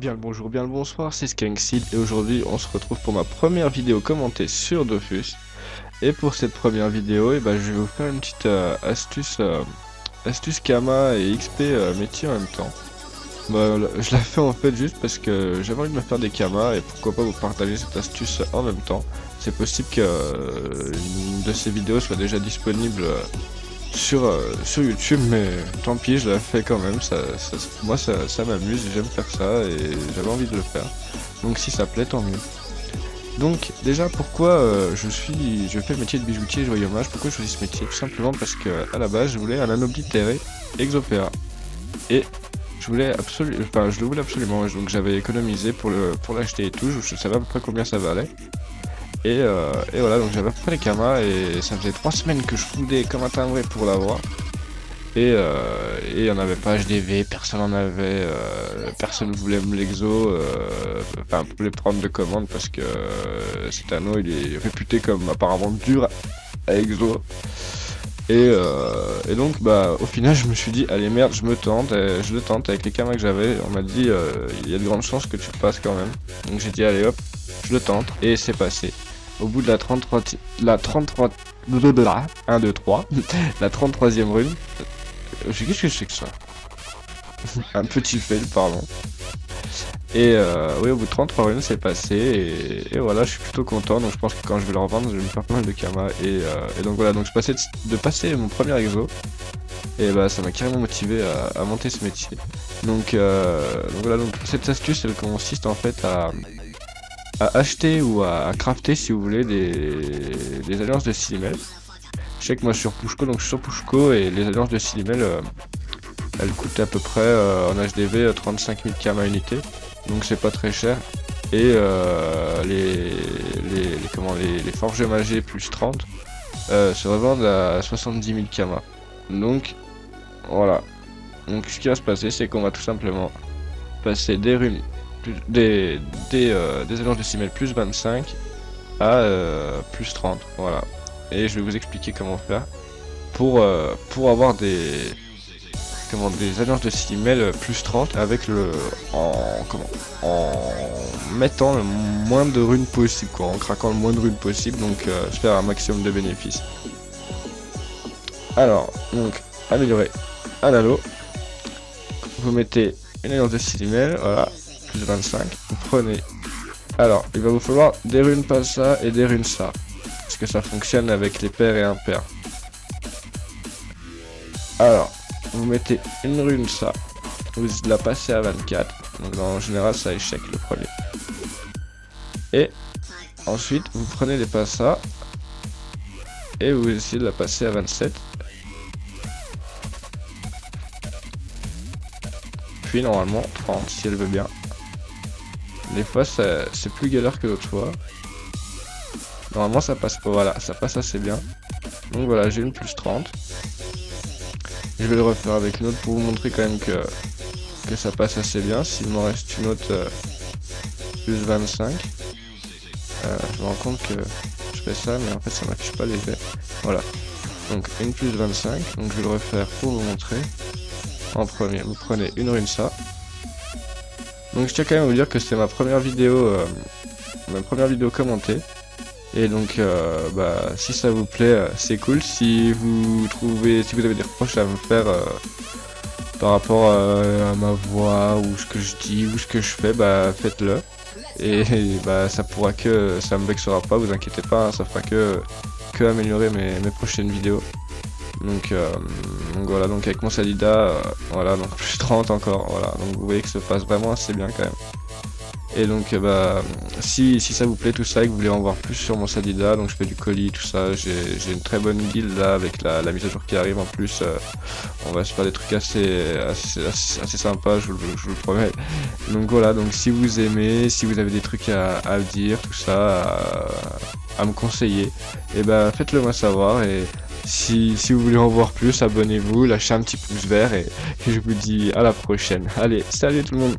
Bien le bonjour, bien le bonsoir, c'est Skankseed et aujourd'hui on se retrouve pour ma première vidéo commentée sur Dofus. Et pour cette première vidéo, je vais vous faire une petite astuce Kama et XP métier en même temps. Je la fais en fait juste parce que j'avais envie de me faire des Kama et pourquoi pas vous partager cette astuce en même temps. C'est possible que une de ces vidéos soit déjà disponible sur YouTube, mais tant pis, je la fais quand même. Moi, ça m'amuse, j'aime faire ça et j'avais envie de le faire. Donc, si ça plaît, tant mieux. Donc, déjà, pourquoi je fais le métier de bijoutier et joyeux mage? Pourquoi je choisis ce métier? Tout simplement parce que à la base, je voulais un anneau oblitéré Exopéra et je le voulais absolument. Donc, j'avais économisé pour l'acheter et tout. Je savais à peu près combien ça valait. Et voilà, donc j'avais à peu près les kamas et ça faisait 3 semaines que je foudais comme un timbré pour l'avoir. Et il n'y en avait pas HDV, personne en avait, personne ne voulait me l'exo, enfin voulait prendre de commande parce que cet anneau il est réputé comme apparemment dur à exo. Et donc au final je me suis dit allez merde je le tente avec les kamas que j'avais, on m'a dit il y a de grandes chances que tu passes quand même. Donc j'ai dit allez hop, je le tente et c'est passé. Au bout de la 33 1, 2, 3 la 33e rune. Qu'est-ce que c'est que ça? Un petit fail, pardon. Et oui, au bout de 33 runes, c'est passé. Et voilà, je suis plutôt content. Donc je pense que quand je vais le revendre, je vais me faire pas mal de Kama. Et donc voilà, donc je passais de passer mon premier exo. Et ça m'a carrément motivé à monter ce métier. Donc voilà, donc cette astuce, elle consiste en fait à acheter ou à crafter, si vous voulez, des alliances de Silimel. Je sais que moi je suis sur Pushko, donc je suis sur Pushko et les alliances de Silimel elles coûtent à peu près en HDV 35 000 Kama unité, donc c'est pas très cher. Et les forges magées plus 30 se revendent à 70 000 Kama. Donc voilà. Donc ce qui va se passer, c'est qu'on va tout simplement passer des runes, des alliances de Silimel plus 25 à plus 30. Voilà. Et je vais vous expliquer comment faire pour avoir des alliances de Silimel plus 30 avec en mettant le moins de runes possible, quoi, en craquant le moins de runes possible, donc se faire un maximum de bénéfices. Alors, donc, améliorer un anneau, vous mettez une alliance de Silimel, voilà, plus 25, vous prenez, alors, il va vous falloir des runes pas ça et des runes ça. Que ça fonctionne avec les pairs et impairs. Alors, vous mettez une rune ça, vous la passez à 24, donc en général ça échec le premier. Et ensuite vous prenez les pas ça et vous essayez de la passer à 27. Puis normalement 30 si elle veut bien. Des fois c'est plus galère que l'autre fois. Normalement ça passe pas, voilà, ça passe assez bien. Donc voilà, j'ai une plus 30. Je vais le refaire avec une autre pour vous montrer quand même que ça passe assez bien. S'il m'en reste une autre plus 25. Je me rends compte que je fais ça, mais en fait ça m'affiche pas les jets. Voilà. Donc une plus 25. Donc je vais le refaire pour vous montrer. En premier, vous prenez une rune ça. Donc je tiens quand même à vous dire que c'était ma première vidéo commentée. Et donc si ça vous plaît, c'est cool. Si vous avez des reproches à me faire par rapport à ma voix ou ce que je dis ou ce que je fais, faites-le. Et ça me vexera pas, vous inquiétez pas, hein, ça fera que améliorer mes prochaines vidéos. Donc voilà, donc avec mon Salida, voilà, donc plus 30 encore, voilà, donc vous voyez que ça passe vraiment assez bien quand même. Et donc si ça vous plaît tout ça et que vous voulez en voir plus sur mon Sadida, donc je fais du colis, tout ça, j'ai une très bonne guilde là avec la mise à jour qui arrive en plus, on va se faire des trucs assez sympas, je vous le promets. Donc voilà, donc si vous aimez, si vous avez des trucs à dire, tout ça, à me conseiller, et faites-le moi savoir. Et si vous voulez en voir plus, abonnez-vous, lâchez un petit pouce vert et je vous dis à la prochaine. Allez, salut tout le monde!